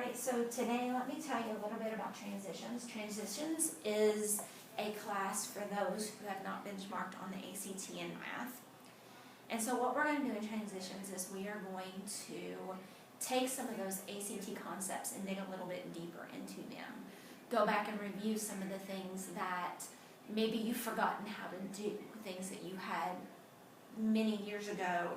Alright, so today let me tell you a little bit about transitions. Transitions is a class for those who have not benchmarked on the ACT in math. And so what we're going to do in transitions is we are going to take some of those ACT concepts and dig a little bit deeper into them. Go back and review some of the things that maybe you've forgotten how to do, things that you had many years ago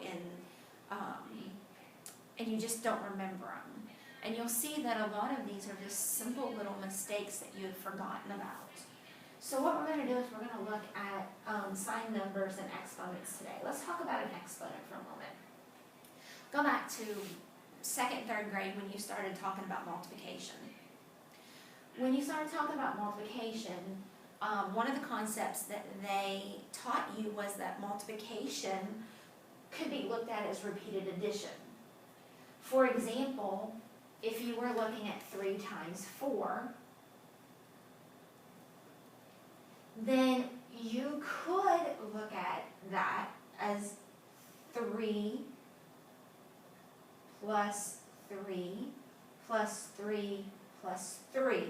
and you just don't remember them. And you'll see that a lot of these are just simple little mistakes that you've forgotten about. So what we're going to do is we're going to look at sign numbers and exponents today. Let's talk about an exponent for a moment. Go back to 2nd and 3rd grade when you started talking about multiplication. When you started talking about multiplication, one of the concepts that they taught you was that multiplication could be looked at as repeated addition. For example, if you were looking at 3 times 4, then you could look at that as 3 plus 3 plus 3 plus 3,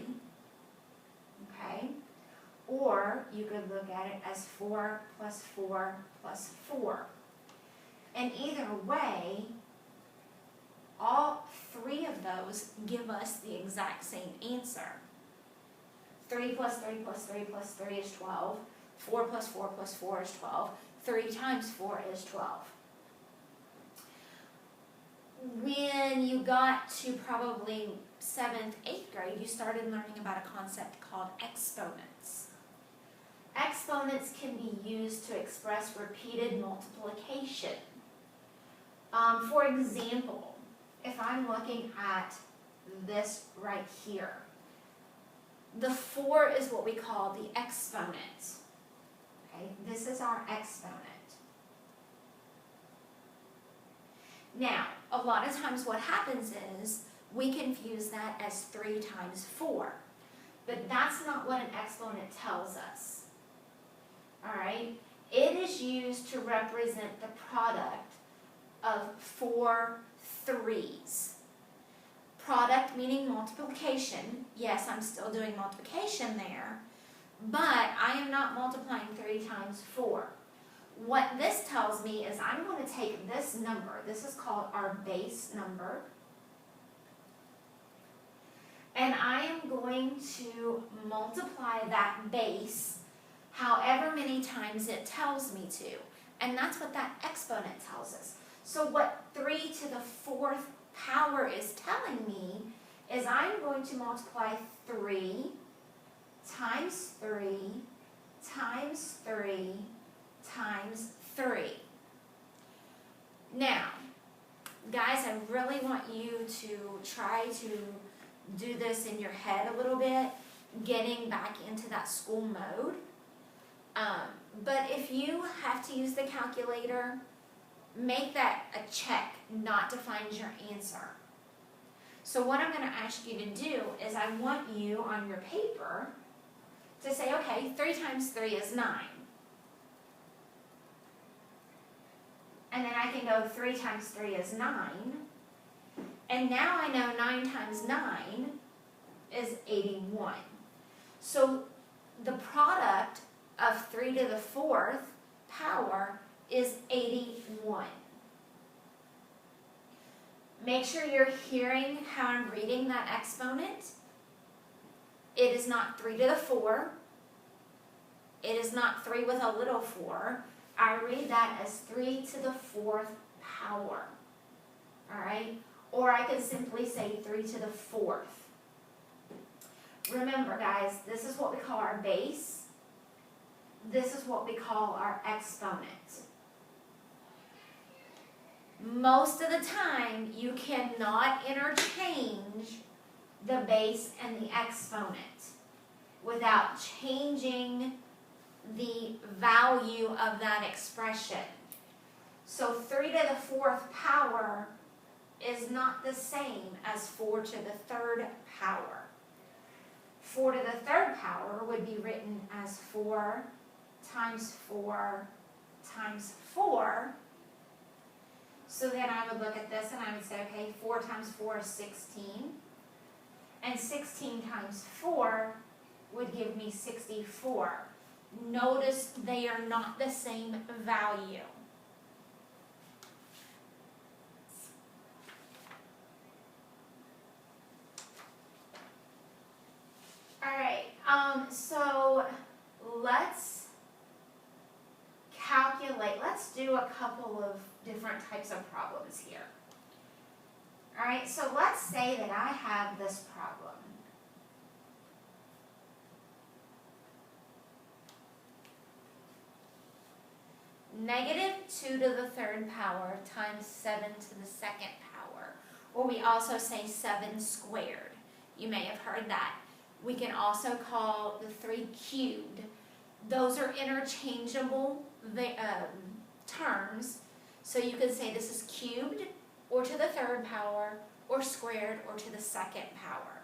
okay? Or you could look at it as 4 plus 4 plus 4. And either way, all 3 of those give us the exact same answer. 3 plus 3 plus 3 plus 3 is 12. 4 plus 4 plus 4 is 12. 3 times 4 is 12. When you got to probably 7th, 8th grade, you started learning about a concept called exponents. Exponents can be used to express repeated multiplication. For example, if I'm looking at this right here, the 4 is what we call the exponent. Okay, this is our exponent. Now, a lot of times what happens is we confuse that as 3 times 4. But that's not what an exponent tells us. Alright? It is used to represent the product of 4 3's. Product meaning multiplication. Yes, I'm still doing multiplication there, but I am not multiplying 3 times 4. What this tells me is I'm going to take this number, this is called our base number, and I am going to multiply that base however many times it tells me to. And that's what that exponent tells us. So what 3 to the 4th power is telling me is I'm going to multiply 3 times 3 times 3 times 3. Now, guys, I really want you to try to do this in your head a little bit, getting back into that school mode. But if you have to use the calculator, make that a check, not to find your answer. So what I'm going to ask you to do is I want you on your paper to say, okay, 3 times 3 is 9. And then I can go 3 times 3 is 9. And now I know 9 times 9 is 81. So the product of 3 to the 4th power is 81. Make sure you're hearing how I'm reading that exponent. It is not 3 to the 4. It is not 3 with a little 4. I read that as 3 to the 4th power. Alright? Or I could simply say 3 to the 4th. Remember, guys, this is what we call our base. This is what we call our exponent. Most of the time, you cannot interchange the base and the exponent without changing the value of that expression. So 3 to the 4th power is not the same as 4 to the 3rd power. 4 to the 3rd power would be written as 4 times 4 times 4. So then I would look at this and I would say, okay, 4 times 4 is 16. and 16 times 4 would give me 64. Notice they are not the same value. Alright, so let's calculate, let's do a couple of different types of problems here. Alright, so let's say that I have this problem. -2 to the third power times 7 to the second power, or we also say 7 squared. You may have heard that. We can also call the 3 cubed. Those are interchangeable terms, so you could say this is cubed, or to the third power, or squared, or to the second power.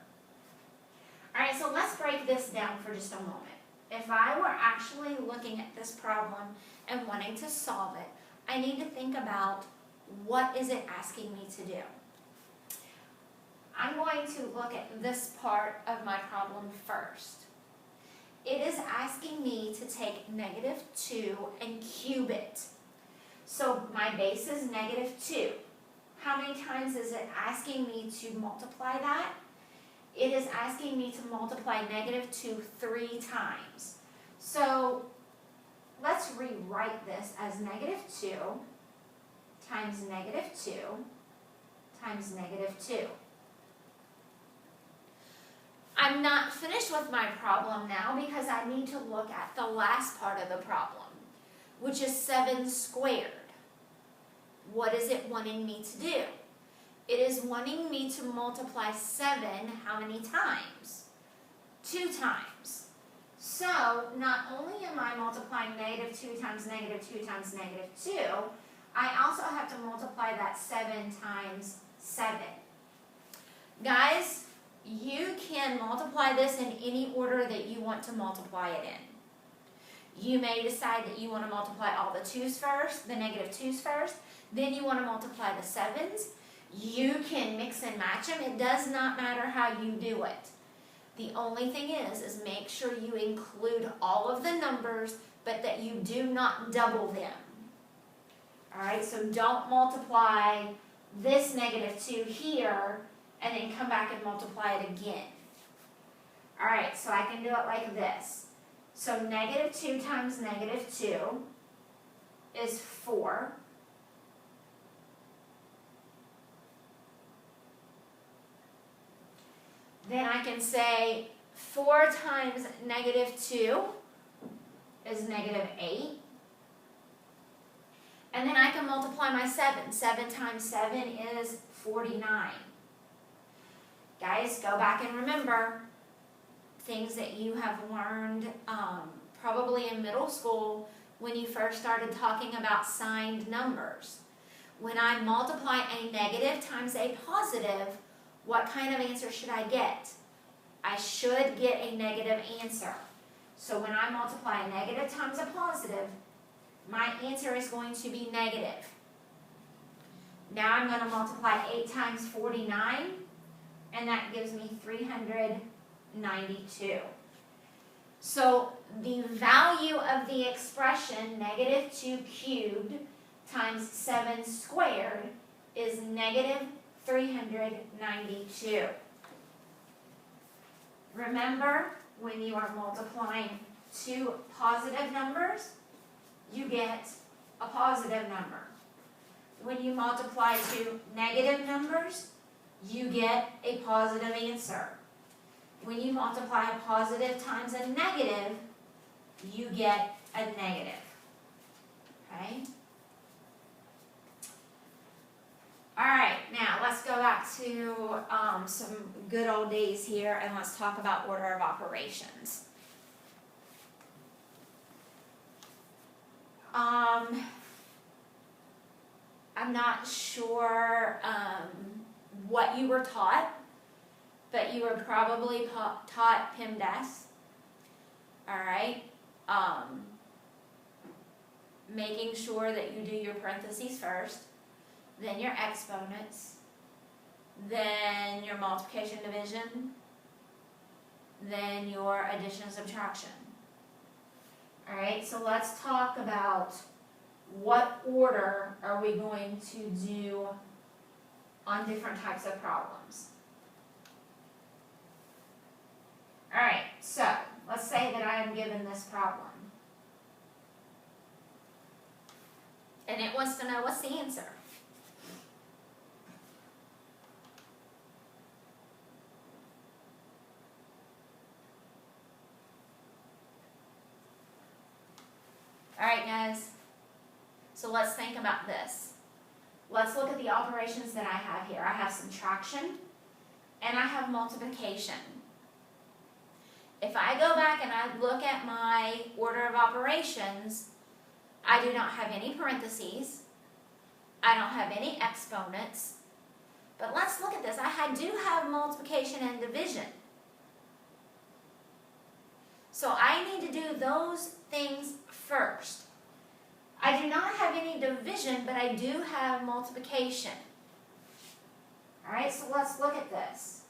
Alright, so let's break this down for just a moment. If I were actually looking at this problem and wanting to solve it, I need to think about what is it asking me to do. I'm going to look at this part of my problem first. It is asking me to take -2 and cube it. So my base is -2. How many times is it asking me to multiply that? It is asking me to multiply -2 3 times. So let's rewrite this as -2 times -2 times -2. I'm not finished with my problem now because I need to look at the last part of the problem, which is 7 squared. What is it wanting me to do? It is wanting me to multiply 7 how many times? 2 times. So not only am I multiplying -2 times -2 times -2, I also have to multiply that 7 times 7. Guys, you can multiply this in any order that you want to multiply it in. You may decide that you want to multiply all the 2's first, the -2's first, then you want to multiply the 7's. You can mix and match them. It does not matter how you do it. The only thing is make sure you include all of the numbers, but that you do not double them. Alright, so don't multiply this -2 here and then come back and multiply it again. Alright, so I can do it like this. So -2 times -2 is 4. Then I can say 4 times -2 is -8. And then I can multiply my 7. 7 times 7 is 49. Guys, go back and remember things that you have learned probably in middle school when you first started talking about signed numbers. When I multiply a negative times a positive, what kind of answer should I get? I should get a negative answer. So when I multiply a negative times a positive, my answer is going to be negative. Now I'm going to multiply 8 times 49, and that gives me 392. So the value of the expression -2 cubed times 7 squared is -392. Remember, when you are multiplying two positive numbers, you get a positive number. When you multiply two negative numbers, you get a positive answer. When you multiply a positive times a negative, you get a negative. Okay? Alright, now let's go back to some good old days here and let's talk about order of operations. I'm not sure what you were taught, but you were probably taught PEMDAS. Alright? Making sure that you do your parentheses first, then your exponents, then your multiplication division, than your addition and subtraction. Alright, so let's talk about what order are we going to do on different types of problems. Alright, so let's say that I am given this problem. And it wants to know what's the answer. Alright guys, so let's think about this. Let's look at the operations that I have here. I have subtraction and I have multiplication. If I go back and I look at my order of operations, I do not have any parentheses. I don't have any exponents. But let's look at this. I do have multiplication and division. So I need to do those things first. I do not have any division, but I do have multiplication. Alright, so let's look at this.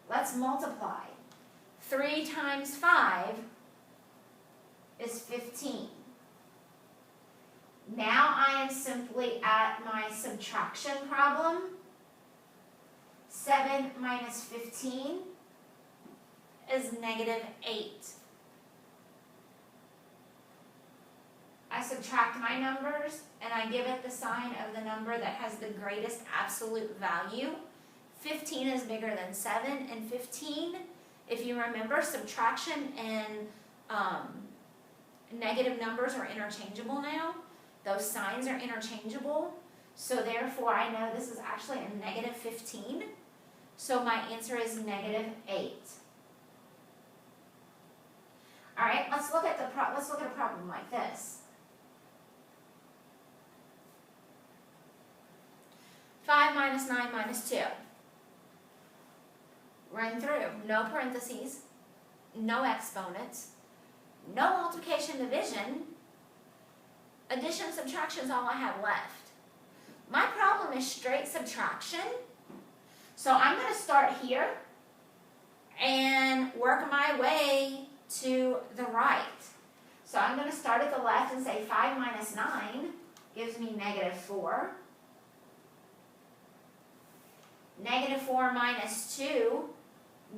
Let's multiply. 3 times 5 is 15. Now I am simply at my subtraction problem. 7 minus 15 is negative 8. I subtract my numbers and I give it the sign of the number that has the greatest absolute value. 15 is bigger than 7, and 15, if you remember, subtraction and negative numbers are interchangeable now. Those signs are interchangeable, so therefore I know this is actually a negative 15. So my answer is negative 8. All right, let's look at a problem like this. 5 minus 9 minus 2. Run through. No parentheses, no exponents, no multiplication, division. Addition, subtraction is all I have left. My problem is straight subtraction. So I'm going to start here and work my way to the right. So I'm going to start at the left and say 5 minus 9 gives me negative 4. Negative 4 minus 2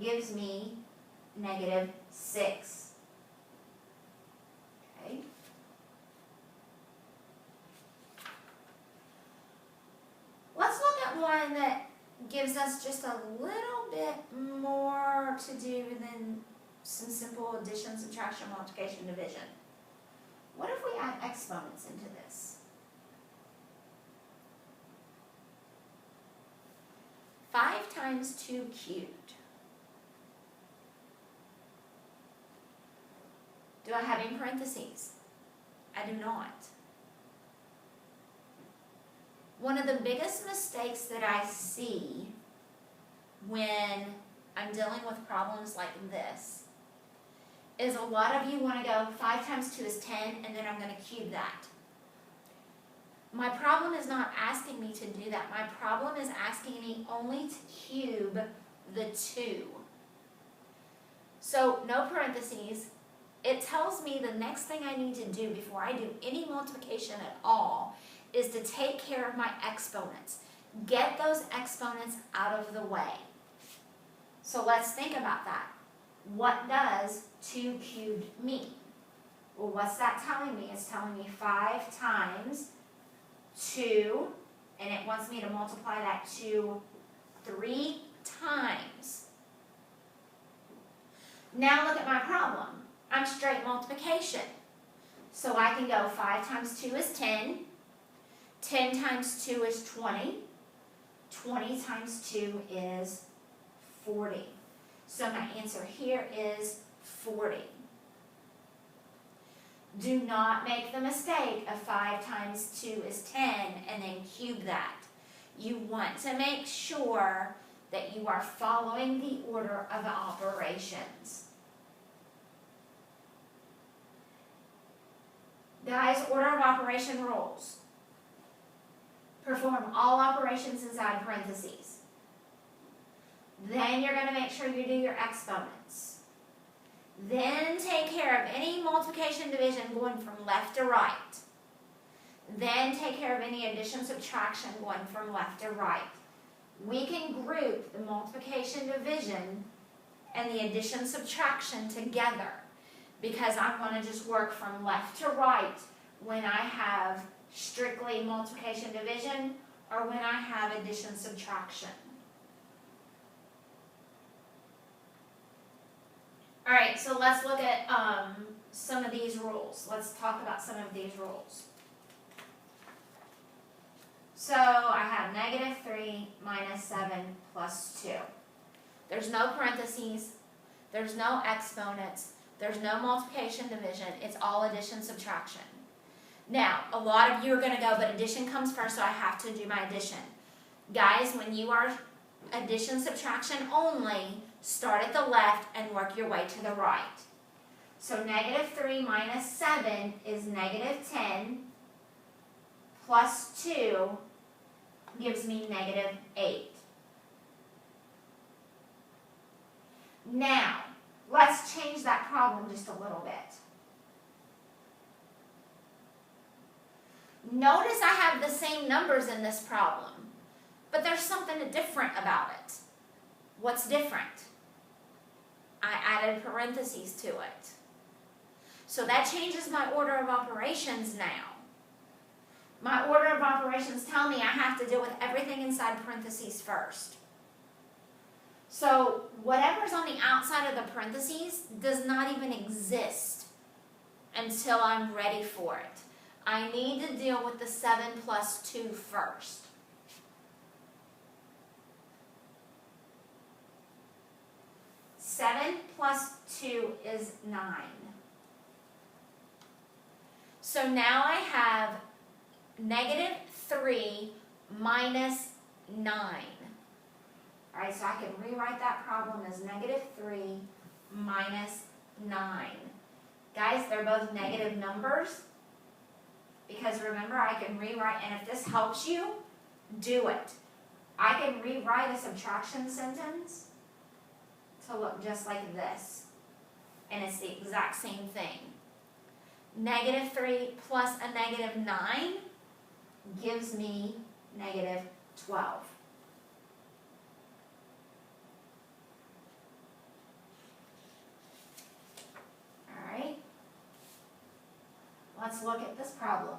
gives me negative 6. Okay. Let's look at one that gives us just a little bit more to do than some simple addition, subtraction, multiplication, division. What if we add exponents into this? 5 times 2 cubed. Do I have any parentheses? I do not. One of the biggest mistakes that I see when I'm dealing with problems like this is a lot of you want to go 5 times 2 is 10 and then I'm going to cube that. My problem is not asking me to do that. My problem is asking me only to cube the 2. So no parentheses. It tells me the next thing I need to do before I do any multiplication at all is to take care of my exponents. Get those exponents out of the way. So let's think about that. What does 2 cubed mean? Well, what's that telling me? It's telling me 5 times 2, and it wants me to multiply that 2 3 times. Now look at my problem. I'm straight multiplication. So I can go 5 times 2 is 10. 10 times 2 is 20. 20 times 2 is 40. So my answer here is 40. Do not make the mistake of 5 times 2 is 10 and then cube that. You want to make sure that you are following the order of operations. Guys, order of operation rules. Perform all operations inside parentheses. Then you're going to make sure you do your exponents. Then take care of any multiplication division going from left to right. Then take care of any addition subtraction going from left to right. We can group the multiplication division and the addition subtraction together because I'm going to just work from left to right when I have strictly multiplication division or when I have addition subtraction. Alright, so let's look at some of these rules. Let's talk about some of these rules. So I have negative 3 minus 7 plus 2. There's no parentheses, there's no exponents, there's no multiplication division, it's all addition subtraction. Now, a lot of you are going to go, but addition comes first, so I have to do my addition. Guys, when you are addition subtraction only, start at the left and work your way to the right. So negative 3 minus 7 is negative 10 plus 2 gives me negative 8. Now, let's change that problem just a little bit. Notice I have the same numbers in this problem, but there's something different about it. What's different? I added parentheses to it. So that changes my order of operations now. My order of operations tell me I have to deal with everything inside parentheses first. So whatever's on the outside of the parentheses does not even exist until I'm ready for it. I need to deal with the 7 plus 2 first. Seven plus 2 is 9. So now I have negative 3 minus 9. Alright, so I can rewrite that problem as negative 3 minus 9. Guys, they're both negative numbers. Because remember, I can rewrite, and if this helps you, do it. I can rewrite a subtraction sentence to look just like this. And it's the exact same thing. Negative 3 plus a negative 9 gives me negative 12. Alright. Let's look at this problem.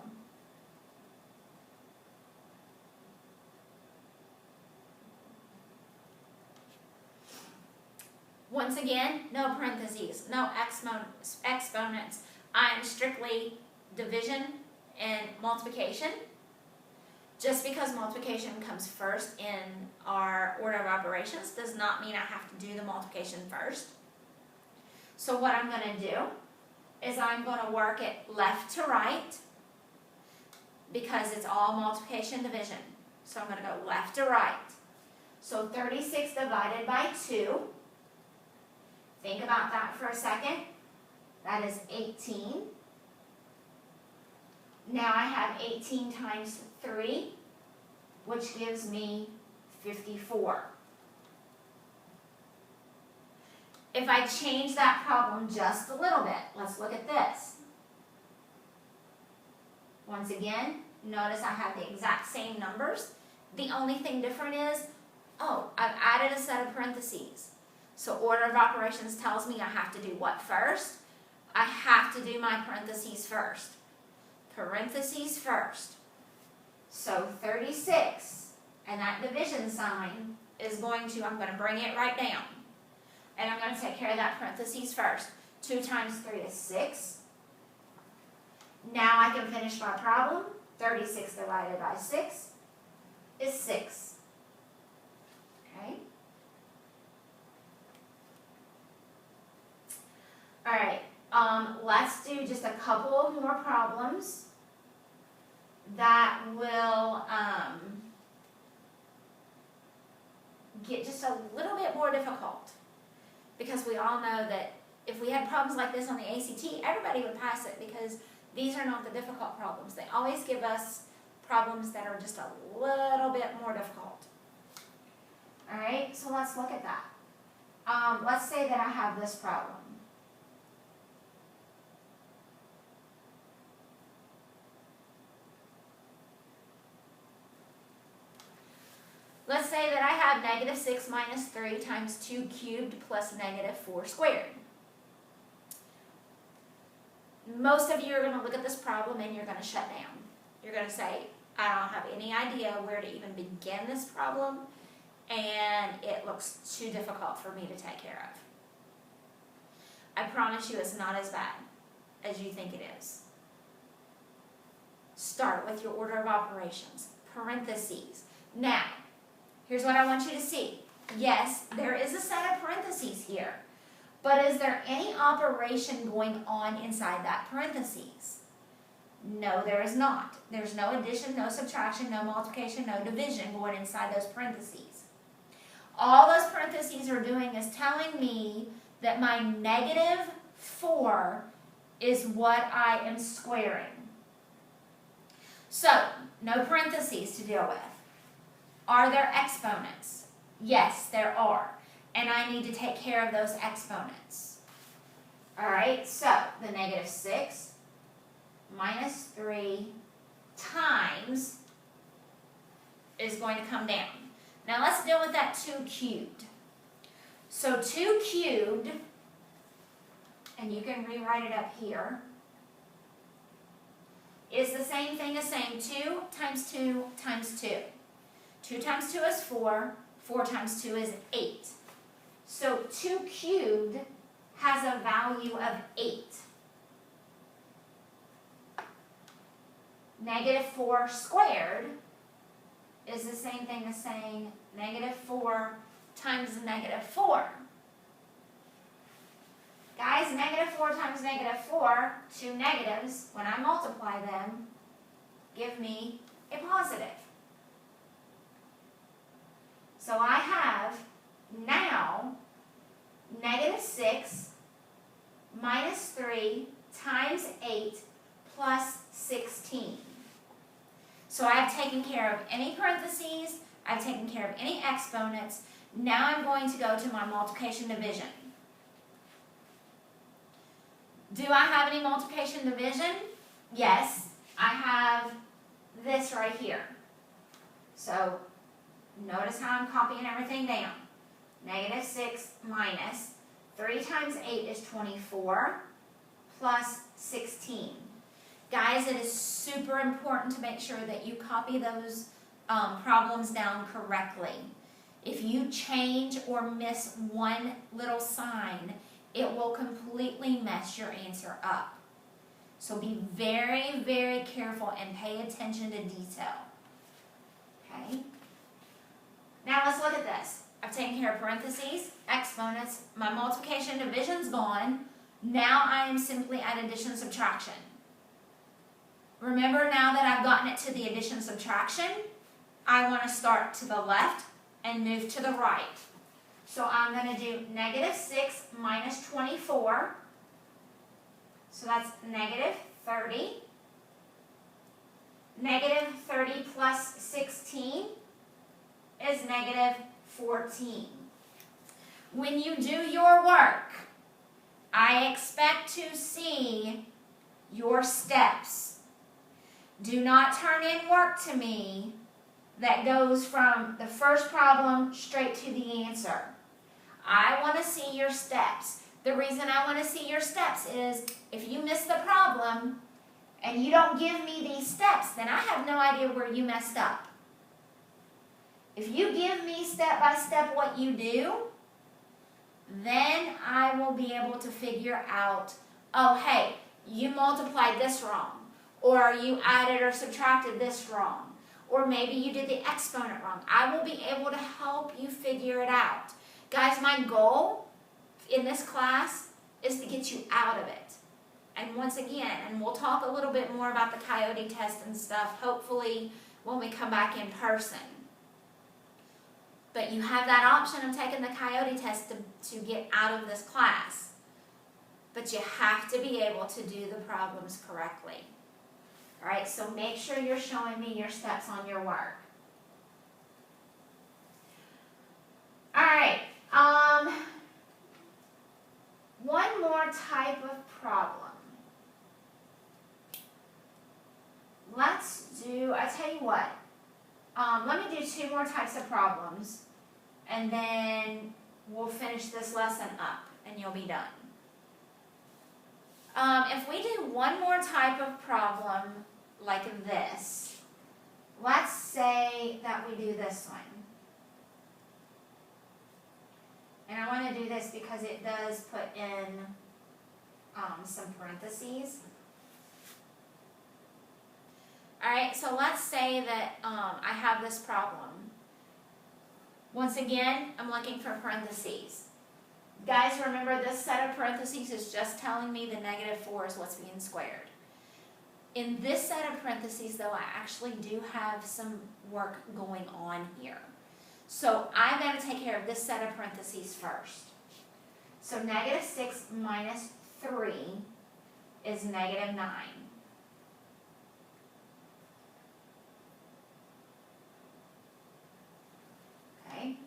Once again, no parentheses, no exponents. I'm strictly division and multiplication. Just because multiplication comes first in our order of operations does not mean I have to do the multiplication first. So what I'm going to do is I'm going to work it left to right because it's all multiplication division. So I'm going to go left to right. So 36 divided by 2. Think about that for a second. That is 18. Now I have 18 times 3, which gives me 54. If I change that problem just a little bit, let's look at this. Once again, notice I have the exact same numbers. The only thing different is, oh, I've added a set of parentheses. So order of operations tells me I have to do what first? I have to do my parentheses first. Parentheses first. So 36, and that division sign is going to, I'm going to bring it right down. And I'm going to take care of that parentheses first. 2 times 3 is 6. Now I can finish my problem. 36 divided by 6 is 6. Okay? Alright, let's do just a couple of more problems that will get just a little bit more difficult. Because we all know that if we had problems like this on the ACT, everybody would pass it because these are not the difficult problems. They always give us problems that are just a little bit more difficult. Alright, right, so let's look at that. Let's say that I have this problem. Let's say that I have negative 6 minus 3 times 2 cubed plus negative 4 squared. Most of you are going to look at this problem and you're going to shut down. You're going to say, I don't have any idea where to even begin this problem, and it looks too difficult for me to take care of. I promise you it's not as bad as you think it is. Start with your order of operations, parentheses. Now, here's what I want you to see. Yes, there is a set of parentheses here, but is there any operation going on inside that parentheses? No, there is not. There's no addition, no subtraction, no multiplication, no division going inside those parentheses. All those parentheses are doing is telling me that my negative 4 is what I am squaring. So, no parentheses to deal with. Are there exponents? Yes, there are. And I need to take care of those exponents. Alright, so the negative 6 minus 3 times is going to come down. Now let's deal with that 2 cubed. So 2 cubed, and you can rewrite it up here, is the same thing as saying 2 times 2 times 2. 2 times 2 is 4, 4 times 2 is 8. So 2 cubed has a value of 8. Negative 4 squared is the same thing as saying negative 4 times negative 4. Guys, negative 4 times negative 4, two negatives, when I multiply them, give me a positive. So I have now negative 6 minus 3 times 8 plus 16. So I've taken care of any parentheses, I've taken care of any exponents. Now I'm going to go to my multiplication division. Do I have any multiplication division? Yes, I have this right here. So notice how I'm copying everything down. Negative 6 minus 3 times 8 is 24 plus 16. Guys, it is super important to make sure that you copy those problems down correctly. If you change or miss one little sign, it will completely mess your answer up. So be very, very careful and pay attention to detail. Okay? Now let's look at this. I've taken care of parentheses, exponents, my multiplication division's gone. Now I am simply at addition subtraction. Remember, now that I've gotten it to the addition subtraction, I want to start to the left and move to the right. So I'm going to do negative 6 minus 24. So that's negative 30. Negative 30 plus 16 is negative 14. When you do your work, I expect to see your steps. Do not turn in work to me that goes from the first problem straight to the answer. I want to see your steps. The reason I want to see your steps is if you miss the problem and you don't give me these steps, then I have no idea where you messed up. If you give me step by step what you do, then I will be able to figure out, oh, hey, you multiplied this wrong, or you added or subtracted this wrong, or maybe you did the exponent wrong. I will be able to help you figure it out. Guys, my goal in this class is to get you out of it. And once again, and we'll talk a little bit more about the Coyote test and stuff, hopefully when we come back in person. But you have that option of taking the Coyote test to get out of this class. But you have to be able to do the problems correctly. All right, so make sure you're showing me your steps on your work. All right. more types of problems, and then we'll finish this lesson up, and you'll be done. If we do one more type of problem like this, let's say that we do this one. And I want to do this because it does put in some parentheses. Alright, so let's say that I have this problem. Once again, I'm looking for parentheses. Guys, remember this set of parentheses is just telling me the -4 is what's being squared. In this set of parentheses, though, I actually do have some work going on here. So I'm going to take care of this set of parentheses first. So -6 minus 3 is -9. Okay.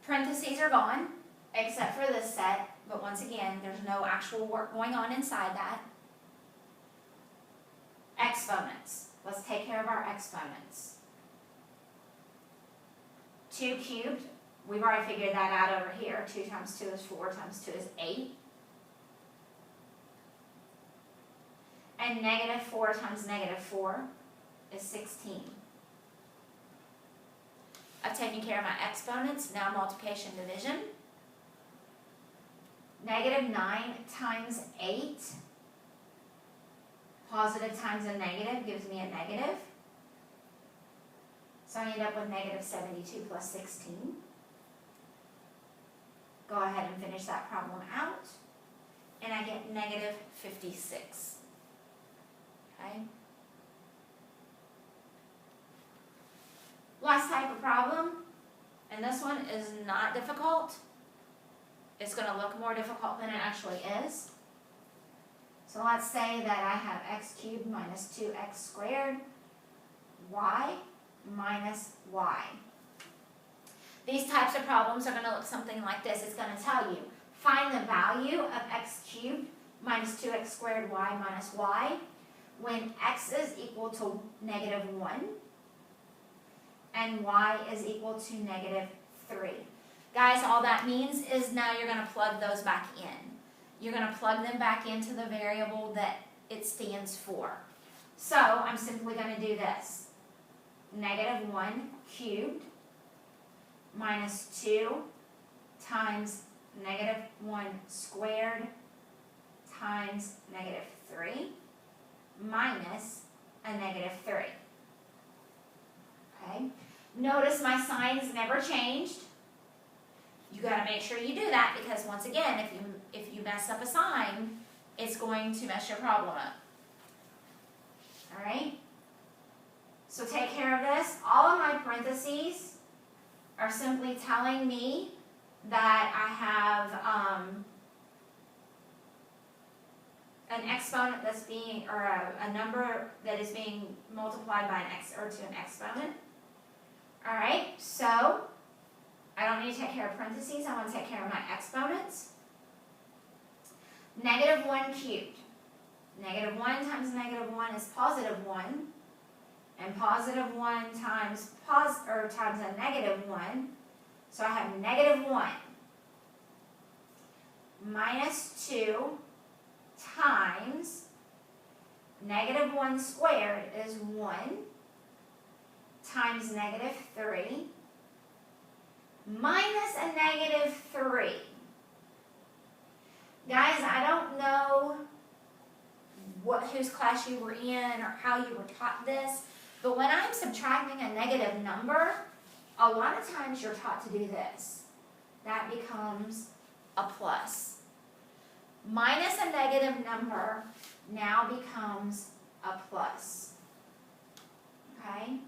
Parentheses are gone, except for this set, but once again, there's no actual work going on inside that. Exponents. Let's take care of our exponents. 2 cubed, we've already figured that out over here. 2 times 2 is 4 times 2 is 8. And -4 times -4 is 16. I've taken care of my exponents, now multiplication division. -9 times 8, positive times a negative gives me a negative. So I end up with -72 plus 16. Go ahead and finish that problem out. And I get -56. Okay? Last type of problem, and this one is not difficult. It's going to look more difficult than it actually is. So let's say that I have x cubed minus 2x squared, y minus y. These types of problems are going to look something like this. It's going to tell you, find the value of x cubed minus 2x squared y minus y when x is equal to -1 and y is equal to -3. Guys, all that means is now you're going to plug those back in. You're going to plug them back into the variable that it stands for. So I'm simply going to do this. -1 cubed minus 2 times -1 squared times -3 minus a -3. Okay? Notice my signs never changed. You got to make sure you do that because once again, if you mess up a sign, it's going to mess your problem up. All right? So take care of this. All of my parentheses are simply telling me that I have an exponent that's being, or a number that is being multiplied by to an exponent. All right, so I don't need to take care of parentheses. I want to take care of my exponents. -1 cubed. -1 times -1 is +1, and +1 times times a -1. So I have -1 minus 2 times -1 squared is 1 times -3 minus a -3. Guys, I don't know whose class you were in or how you were taught this, but when I'm subtracting a negative number, a lot of times you're taught to do this. That becomes a plus. Minus a negative number now becomes a plus. Okay?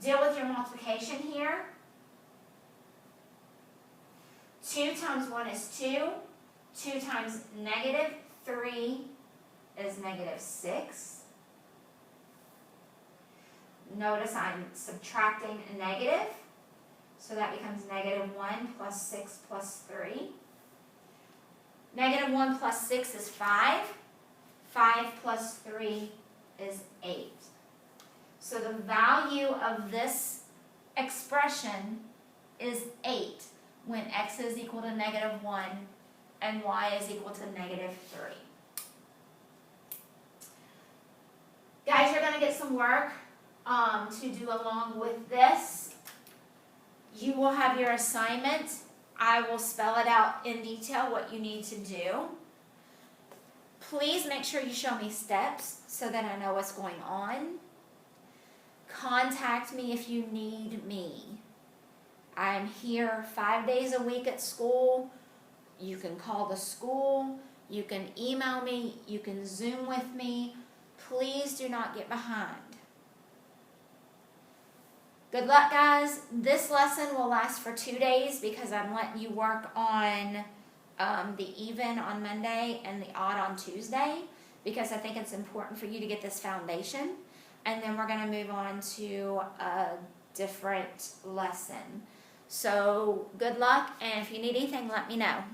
Deal with your multiplication here. 2 times 1 is 2. 2 times -3 is -6. Notice I'm subtracting a negative. So that becomes -1 plus 6 plus 3. -1 plus 6 is 5. 5 plus 3 is 8. So the value of this expression is 8 when x is equal to -1 and y is equal to -3. Guys, you're going to get some work to do along with this. You will have your assignment. I will spell it out in detail what you need to do. Please make sure you show me steps so that I know what's going on. Contact me if you need me. I'm here 5 days a week at school. You can call the school. You can email me. You can Zoom with me. Please do not get behind. Good luck, guys. This lesson will last for 2 days because I'm letting you work on the even on Monday and the odd on Tuesday because I think it's important for you to get this foundation. And then we're going to move on to a different lesson. So good luck, and if you need anything, let me know.